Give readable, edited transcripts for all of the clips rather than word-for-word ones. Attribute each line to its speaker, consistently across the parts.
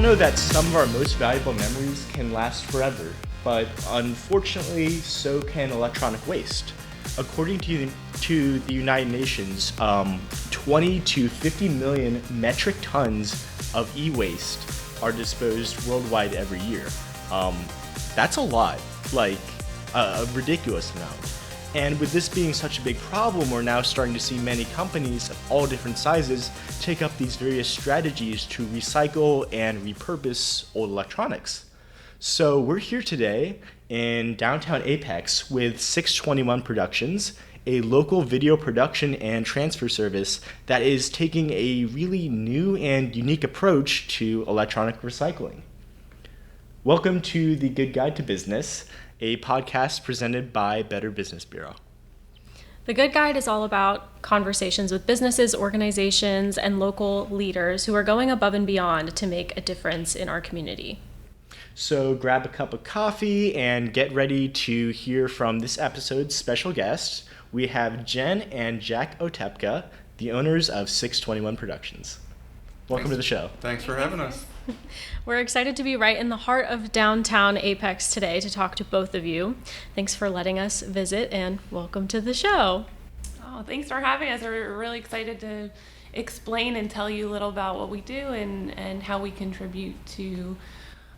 Speaker 1: know that some of our most valuable memories can last forever, but unfortunately, so can electronic waste. According to the United Nations, 20 to 50 million metric tons of e-waste are disposed worldwide every year. That's a lot, like a ridiculous amount. And with this being such a big problem, we're now starting to see many companies of all different sizes take up these various strategies to recycle and repurpose old electronics. So we're here today in downtown Apex with 621 Productions, a local video production and transfer service that is taking a really new and unique approach to electronic recycling. Welcome to The Good Guide to Business, a podcast presented by Better Business Bureau.
Speaker 2: The Good Guide is all about conversations with businesses, organizations, and local leaders who are going above and beyond to make a difference in our community.
Speaker 1: So grab a cup of coffee and get ready to hear from this episode's special guests. We have Jenn and Jack Otepka, the owners of 621 Productions. Welcome to the show.
Speaker 3: Thanks for having us.
Speaker 2: We're excited to be right in the heart of downtown Apex today to talk to both of you. Thanks for letting us visit and welcome to the show.
Speaker 4: Oh, thanks for having us. We're really excited to explain and tell you a little about what we do and how we contribute to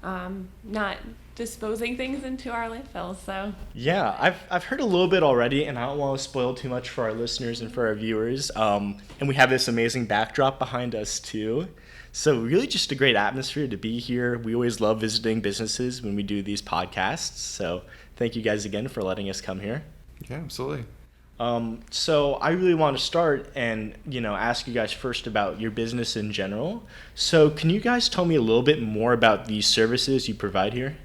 Speaker 4: not disposing things into our landfills. So
Speaker 1: yeah, I've heard a little bit already, and I don't want to spoil too much for our listeners and for our viewers. And we have this amazing backdrop behind us too. So really just a great atmosphere to be here. We always love visiting businesses when we do these podcasts. So thank you guys again for letting us come here.
Speaker 3: Yeah, absolutely.
Speaker 1: So I really want to start and, ask you guys first about your business in general. So can you guys tell me a little bit more about the services you provide here?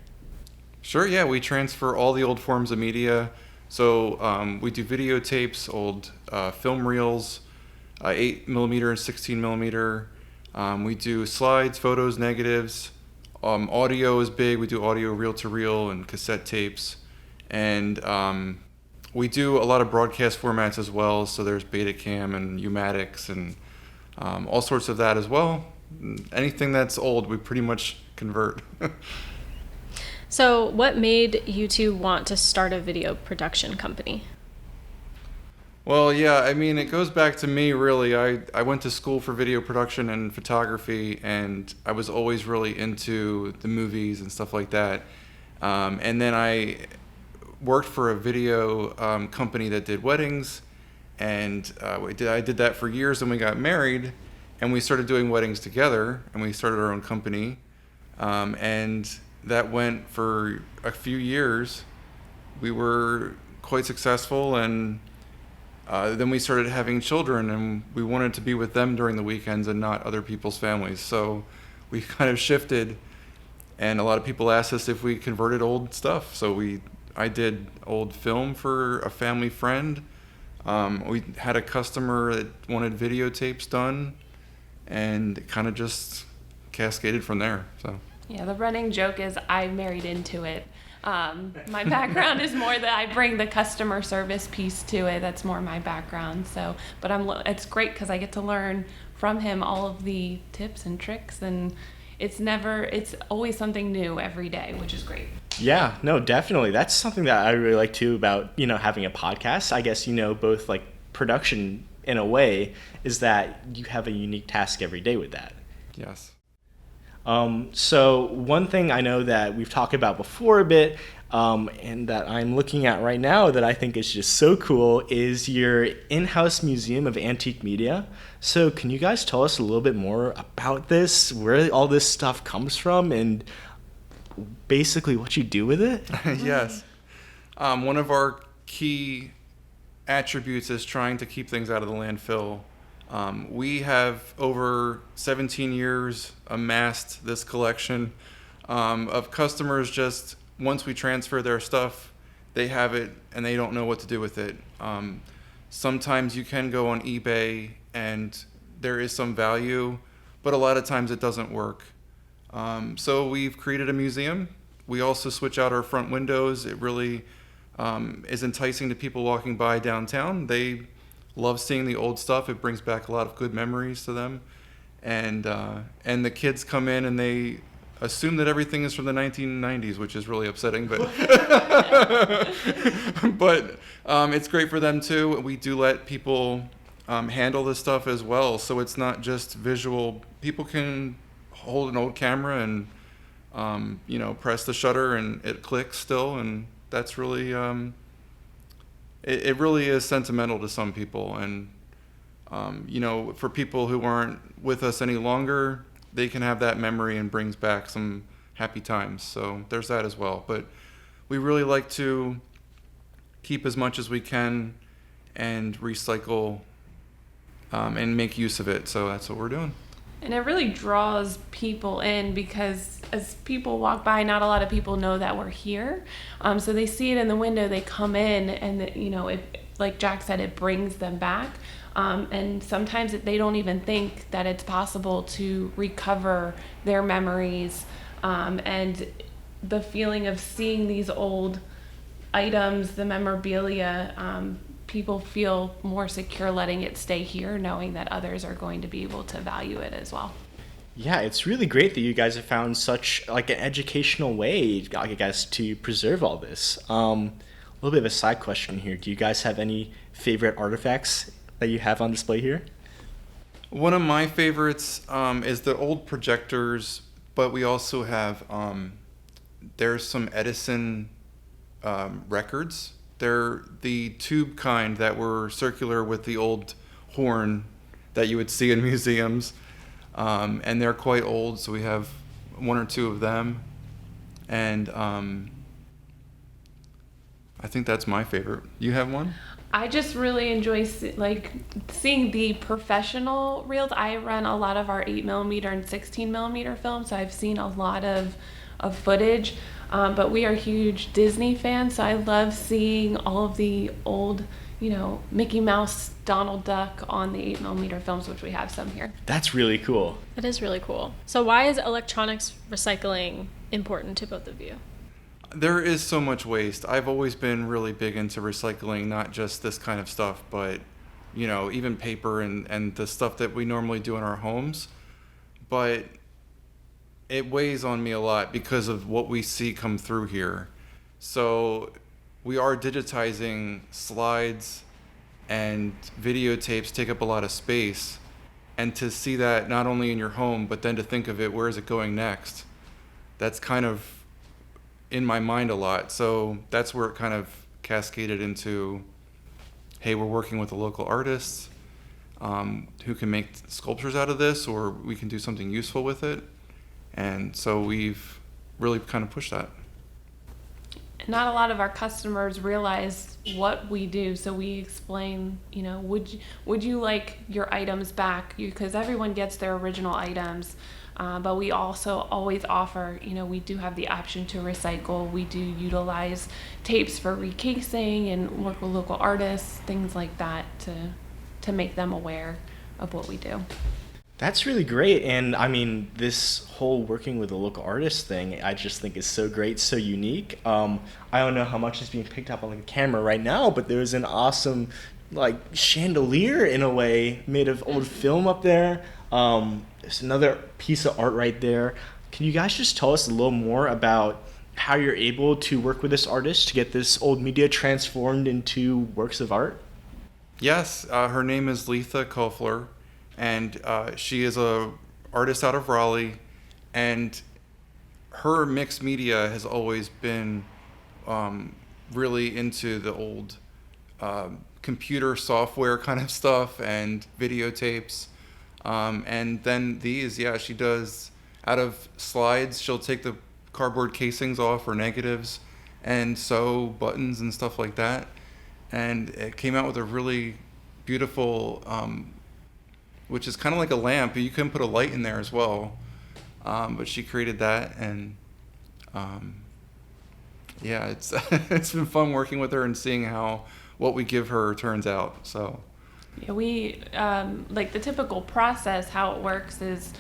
Speaker 3: Sure, yeah. We transfer all the old forms of media. So we do videotapes, old film reels, 8mm and 16mm. We do slides, photos, negatives. Audio is big. We do audio reel-to-reel and cassette tapes. And we do a lot of broadcast formats as well. So there's Betacam and U-matics and all sorts of that as well. Anything that's old, we pretty much convert.
Speaker 2: So what made you two want to start a video production company?
Speaker 3: Well, yeah, I mean, it goes back to me, really. I went to school for video production and photography, and I was always really into the movies and stuff like that. And then I worked for a video company that did weddings, and I did that for years, and we got married, and we started doing weddings together, and we started our own company. And that went for a few years. We were quite successful, and then we started having children, and we wanted to be with them during the weekends and not other people's families. So we kind of shifted, and a lot of people asked us if we converted old stuff. So I did old film for a family friend. We had a customer that wanted videotapes done, and it kind of just cascaded from there. So
Speaker 4: yeah, the running joke is I married into it. My background is more that I bring the customer service piece to it. That's more my background. So, but it's great because I get to learn from him all of the tips and tricks, and it's always something new every day, which is great.
Speaker 1: Yeah, no, definitely. That's something that I really like too about, having a podcast. I guess, both like production in a way is that you have a unique task every day with that.
Speaker 3: yes.
Speaker 1: So one thing I know that we've talked about before a bit, and that I'm looking at right now that I think is just so cool is your in-house museum of antique media. So can you guys tell us a little bit more about this, where all this stuff comes from, and basically what you do with it?
Speaker 3: Yes. One of our key attributes is trying to keep things out of the landfill. We have over 17 years amassed this collection of customers. Just once we transfer their stuff, they have it and they don't know what to do with it. Sometimes you can go on eBay and there is some value, but a lot of times it doesn't work. So we've created a museum. We also switch out our front windows. It really is enticing to people walking by downtown. They love seeing the old stuff. It brings back a lot of good memories to them. And the kids come in and they assume that everything is from the 1990s, which is really upsetting, but but it's great for them too. We do let people handle this stuff as well, so it's not just visual. People can hold an old camera and press the shutter and it clicks still, and that's really it really is sentimental to some people. And for people who aren't with us any longer, they can have that memory and brings back some happy times. So there's that as well. But we really like to keep as much as we can and recycle and make use of it. So that's what we're doing.
Speaker 4: And it really draws people in because as people walk by, not a lot of people know that we're here. So they see it in the window, they come in, and it, like Jack said, it brings them back. And sometimes they don't even think that it's possible to recover their memories. And the feeling of seeing these old items, the memorabilia, people feel more secure letting it stay here, knowing that others are going to be able to value it as well.
Speaker 1: Yeah, it's really great that you guys have found such an educational way, I guess, to preserve all this. A little bit of a side question here. Do you guys have any favorite artifacts that you have on display here?
Speaker 3: One of my favorites is the old projectors, but we also have there's some Edison records. They're the tube kind that were circular with the old horn that you would see in museums. And they're quite old, so we have one or two of them. And I think that's my favorite. You have one?
Speaker 4: I just really enjoy seeing the professional reels. I run a lot of our 8mm and 16mm films, so I've seen a lot of footage. But we are huge Disney fans, so I love seeing all of the old, Mickey Mouse, Donald Duck on the 8mm films, which we have some here.
Speaker 1: That's really cool.
Speaker 2: That is really cool. So why is electronics recycling important to both of you?
Speaker 3: There is so much waste. I've always been really big into recycling, not just this kind of stuff, but, even paper and the stuff that we normally do in our homes. But it weighs on me a lot because of what we see come through here. So we are digitizing slides, and videotapes take up a lot of space. And to see that not only in your home, but then to think of it, where is it going next? That's kind of in my mind a lot. So that's where it kind of cascaded into, hey, we're working with a local artist who can make sculptures out of this, or we can do something useful with it. And so we've really kind of pushed that.
Speaker 4: Not a lot of our customers realize what we do, so we explain, would you like your items back? Because everyone gets their original items, but we also always offer, we do have the option to recycle. We do utilize tapes for recasing and work with local artists, things like that, to make them aware of what we do.
Speaker 1: That's really great. And I mean, this whole working with a local artist thing, I just think is so great, so unique. I don't know how much is being picked up on the camera right now, but there's an awesome chandelier in a way made of old film up there. There's another piece of art right there. Can you guys just tell us a little more about how you're able to work with this artist to get this old media transformed into works of art?
Speaker 3: Yes, her name is Letha Koffler. And she is a artist out of Raleigh, and her mixed media has always been really into the old computer software kind of stuff and videotapes. And then she does out of slides. She'll take the cardboard casings off or negatives and sew buttons and stuff like that. And it came out with a really beautiful which is kind of like a lamp. You can put a light in there as well. But she created that, and it's it's been fun working with her and seeing how what we give her turns out. So
Speaker 4: yeah, we the typical process. How it works is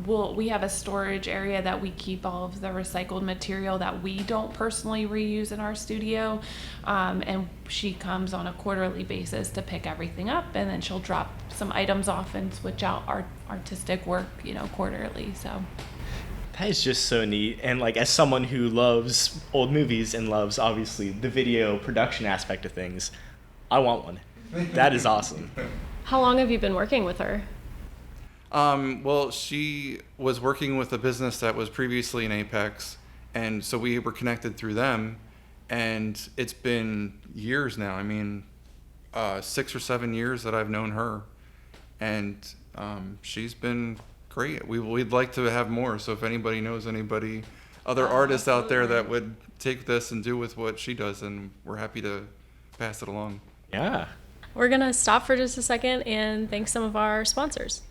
Speaker 4: we have a storage area that we keep all of the recycled material that we don't personally reuse in our studio, and she comes on a quarterly basis to pick everything up, and then she'll drop some items off and switch out our artistic work quarterly. So
Speaker 1: That is just so neat. And like, as someone who loves old movies and loves obviously the video production aspect of things, I want one. That is awesome.
Speaker 2: How long have you been working with her?
Speaker 3: Well, she was working with a business that was previously in Apex, and so we were connected through them, and it's been years now. I mean, 6 or 7 years that I've known her, and she's been great. We'd like to have more, so if anybody knows anybody, other artists out there that would take this and do with what she does, then we're happy to pass it along.
Speaker 1: Yeah.
Speaker 2: We're going to stop for just a second and thank some of our sponsors.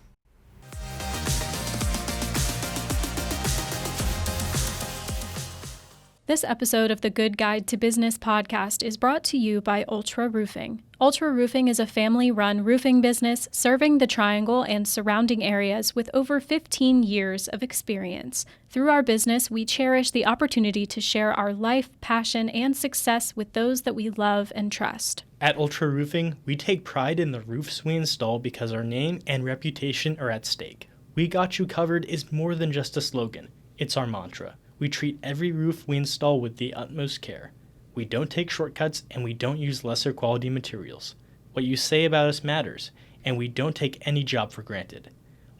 Speaker 2: This episode of the Good Guide to Business podcast is brought to you by Ultra Roofing. Ultra Roofing is a family-run roofing business serving the Triangle and surrounding areas with over 15 years of experience. Through our business, we cherish the opportunity to share our life, passion, and success with those that we love and trust.
Speaker 1: At Ultra Roofing, we take pride in the roofs we install because our name and reputation are at stake. "We got you covered" is more than just a slogan. It's our mantra. We treat every roof we install with the utmost care. We don't take shortcuts, and we don't use lesser quality materials. What you say about us matters, and we don't take any job for granted.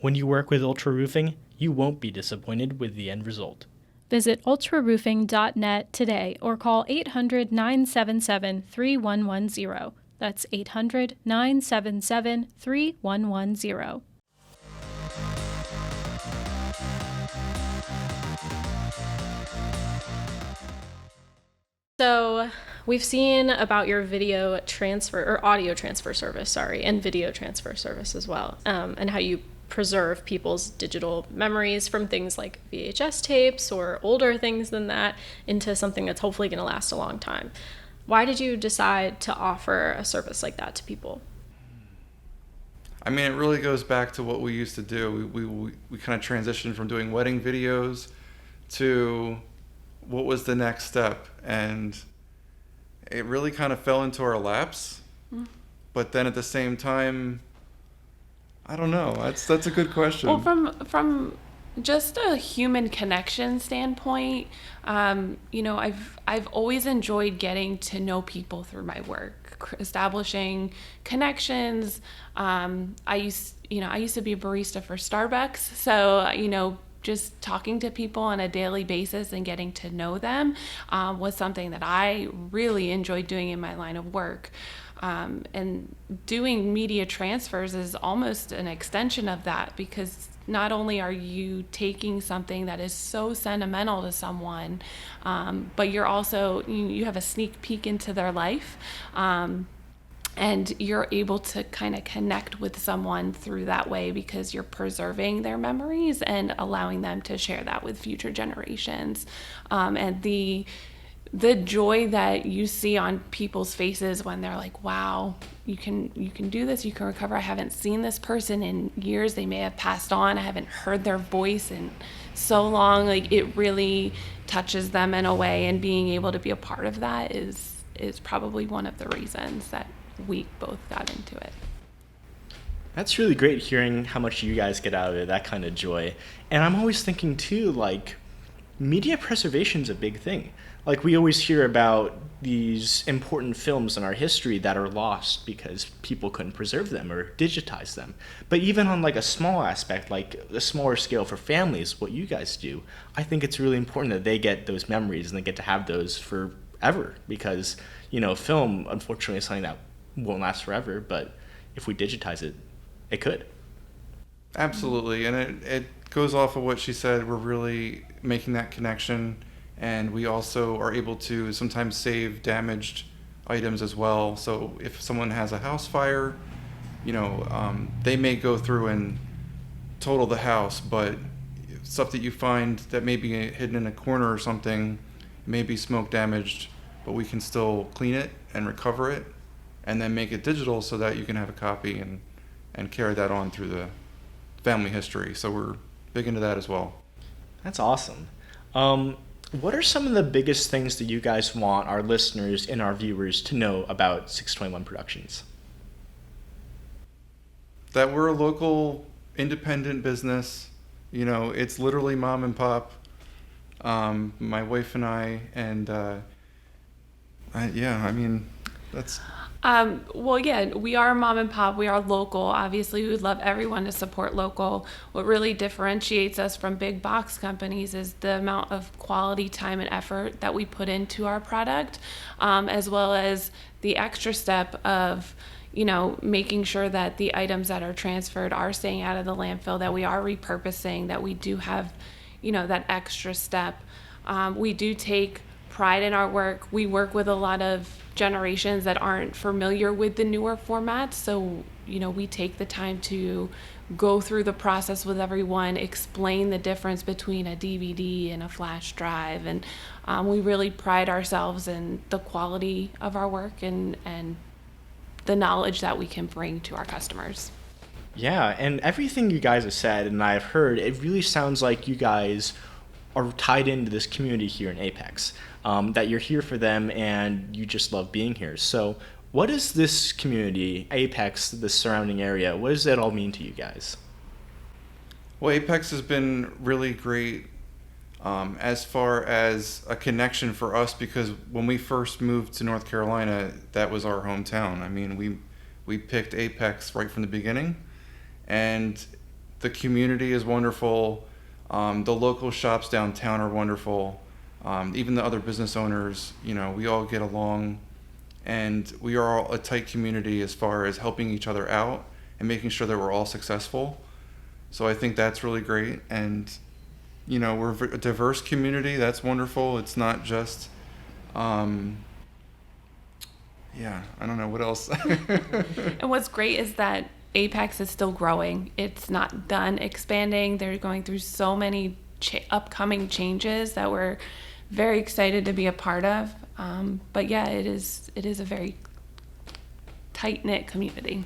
Speaker 1: When you work with Ultra Roofing, you won't be disappointed with the end result.
Speaker 2: Visit ultraroofing.net today or call 800-977-3110. That's 800-977-3110. So we've seen about your video transfer or audio transfer service, and video transfer service as well, and how you preserve people's digital memories from things like VHS tapes or older things than that into something that's hopefully going to last a long time. Why did you decide to offer a service like that to people?
Speaker 3: I mean, it really goes back to what we used to do. We kind of transitioned from doing wedding videos to what was the next step, and it really kind of fell into our laps. But then at the same time, I don't know. That's a good question.
Speaker 4: Well, from just a human connection standpoint, I've always enjoyed getting to know people through my work, establishing connections. I used to be a barista for Starbucks, so just talking to people on a daily basis and getting to know them was something that I really enjoyed doing in my line of work. And doing media transfers is almost an extension of that, because not only are you taking something that is so sentimental to someone, but you're also, you have a sneak peek into their life. And you're able to kind of connect with someone through that way, because you're preserving their memories and allowing them to share that with future generations. And the joy that you see on people's faces when they're like, wow, you can do this, you can recover. I haven't seen this person in years. They may have passed on. I haven't heard their voice in so long. Like, it really touches them in a way, and being able to be a part of that is probably one of the reasons that we both got into it.
Speaker 1: That's really great hearing how much you guys get out of it, that kind of joy. And I'm always thinking too, like, media preservation is a big thing. Like, we always hear about these important films in our history that are lost because people couldn't preserve them or digitize them. But even on like a small aspect, like a smaller scale for families, what you guys do, I think it's really important that they get those memories and they get to have those forever, because, film, unfortunately, is something that won't last forever, but if we digitize it, it could.
Speaker 3: Absolutely, and it goes off of what she said. We're really making that connection, and we also are able to sometimes save damaged items as well. So if someone has a house fire, they may go through and total the house, but stuff that you find that may be hidden in a corner or something may be smoke damaged, but we can still clean it and recover it, and then make it digital so that you can have a copy and carry that on through the family history. So we're big into that as well.
Speaker 1: That's awesome. What are some of the biggest things that you guys want our listeners and our viewers to know about 621 Productions?
Speaker 3: That we're a local independent business It's literally mom and pop, my wife and I, and that's.
Speaker 4: Well, yeah, we are mom and pop. We are local. Obviously, we would love everyone to support local. What really differentiates us from big box companies is the amount of quality, time, and effort that we put into our product, as well as the extra step of, making sure that the items that are transferred are staying out of the landfill, that we are repurposing, that we do have, that extra step. We do take pride in our work. We work with a lot of generations that aren't familiar with the newer formats. So, we take the time to go through the process with everyone, explain the difference between a DVD and a flash drive. And we really pride ourselves in the quality of our work and the knowledge that we can bring to our customers.
Speaker 1: Yeah, and everything you guys have said and I've heard, it really sounds like you guys are tied into this community here in Apex, that you're here for them and you just love being here. So what does this community, Apex, the surrounding area, what does it all mean to you guys?
Speaker 3: Well, Apex has been really great as far as a connection for us, because when we first moved to North Carolina, that was our hometown. I mean, we picked Apex right from the beginning, and the community is wonderful. The local shops downtown are wonderful. Even the other business owners, we all get along, and we are all a tight community as far as helping each other out and making sure that we're all successful. So I think that's really great. And, we're a diverse community. That's wonderful. It's not just, I don't know what else.
Speaker 4: And what's great is that Apex is still growing. It's not done expanding. They're going through so many upcoming changes that we're very excited to be a part of. But yeah, it is a very tight-knit community.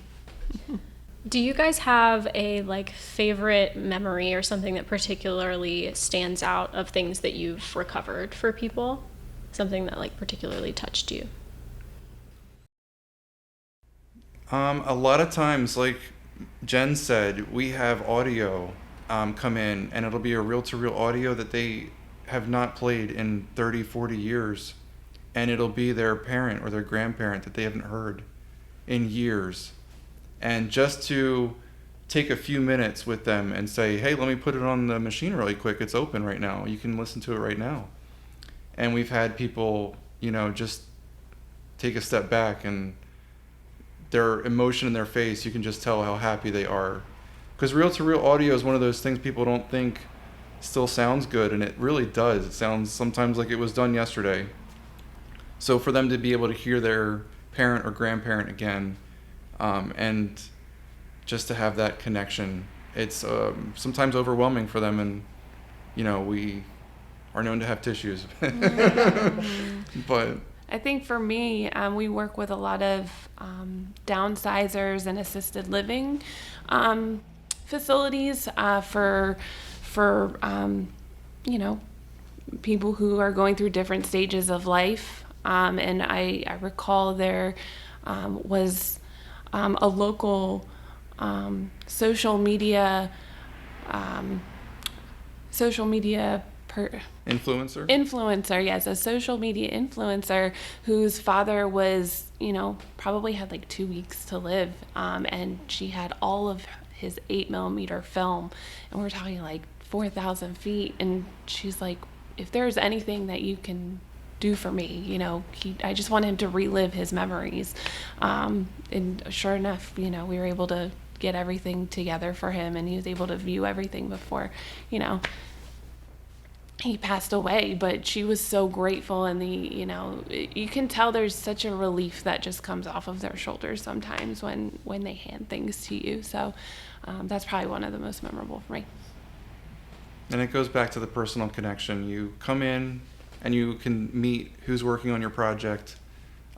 Speaker 2: Do you guys have a favorite memory or something that particularly stands out of things that you've recovered for people? Something that particularly touched you?
Speaker 3: A lot of times, like Jen said, we have audio come in, and it'll be a reel-to-reel audio that they have not played in 30, 40 years, and it'll be their parent or their grandparent that they haven't heard in years. And just to take a few minutes with them and say, hey, let me put it on the machine really quick. It's open right now. You can listen to it right now. And we've had people, just take a step back, and their emotion in their face, you can just tell how happy they are. Because reel-to-reel audio is one of those things people don't think still sounds good, and it really does. It sounds sometimes like it was done yesterday. So for them to be able to hear their parent or grandparent again, and just to have that connection, it's sometimes overwhelming for them, and we are known to have tissues. But
Speaker 4: I think for me, we work with a lot of downsizers and assisted living facilities for people who are going through different stages of life. And I recall there was a local social media influencer, yes, a social media influencer whose father was, probably had 2 weeks to live, and she had all of his 8mm film, and we're talking 4,000 feet, and she's like, if there's anything that you can do for me, I just want him to relive his memories, and sure enough, we were able to get everything together for him, and he was able to view everything before, he passed away. But she was so grateful, and you can tell there's such a relief that just comes off of their shoulders sometimes when they hand things to you. So that's probably one of the most memorable for me.
Speaker 3: And it goes back to the personal connection. You come in and you can meet who's working on your project.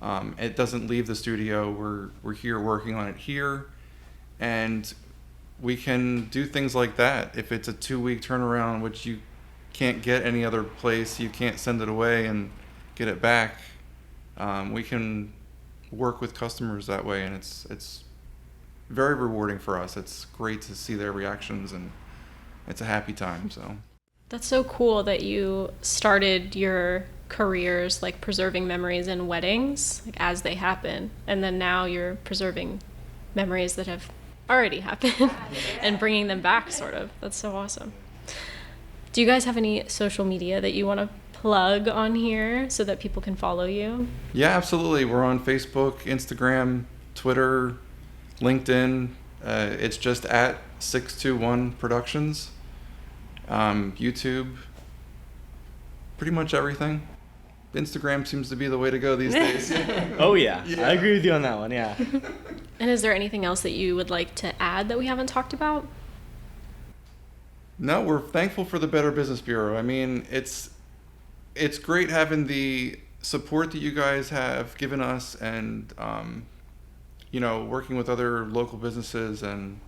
Speaker 3: It doesn't leave the studio. We're here working on it here, and we can do things like that. If it's a 2-week turnaround, which you can't get any other place, you can't send it away and get it back. We can work with customers that way, and it's very rewarding for us. It's great to see their reactions and it's a happy time. So
Speaker 2: That's so cool that you started your careers like preserving memories in weddings, like as they happen, and then now you're preserving memories that have already happened and bringing them back, sort of. That's so awesome. Do you guys have any social media that you want to plug on here so that people can follow you?
Speaker 3: yeah, absolutely. We're on Facebook, Instagram, Twitter, LinkedIn. It's just at 621 Productions. YouTube, pretty much everything. Instagram seems to be the way to go these days.
Speaker 1: Oh yeah, I agree with you on that one. Yeah.
Speaker 2: And is there anything else that you would like to add that we haven't talked about?
Speaker 3: No, we're thankful for the Better Business Bureau. I mean, it's great having the support that you guys have given us, and working with other local businesses and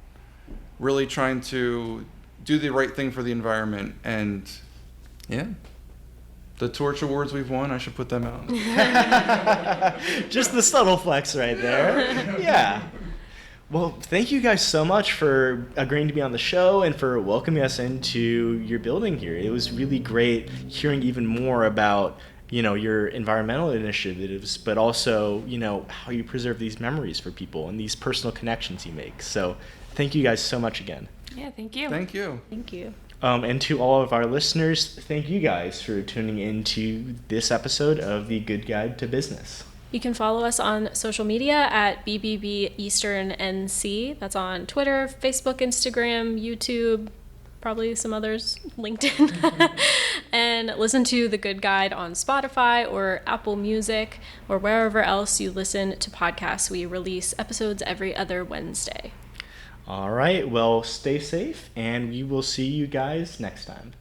Speaker 3: really trying to do the right thing for the environment. And yeah, the Torch Awards we've won, I should put them out.
Speaker 1: Just the subtle flex right there. Yeah. Well, thank you guys so much for agreeing to be on the show and for welcoming us into your building here. It was really great hearing even more about, your environmental initiatives, but also, how you preserve these memories for people and these personal connections you make. So thank you guys so much again.
Speaker 4: Yeah, thank you.
Speaker 3: Thank you.
Speaker 2: Thank you.
Speaker 1: And to all of our listeners, thank you guys for tuning into this episode of The Good Guide to Business.
Speaker 2: You can follow us on social media at BBB Eastern NC. That's on Twitter, Facebook, Instagram, YouTube, probably some others, LinkedIn. And listen to The Good Guide on Spotify or Apple Music or wherever else you listen to podcasts. We release episodes every other Wednesday.
Speaker 1: All right, well, stay safe, and we will see you guys next time.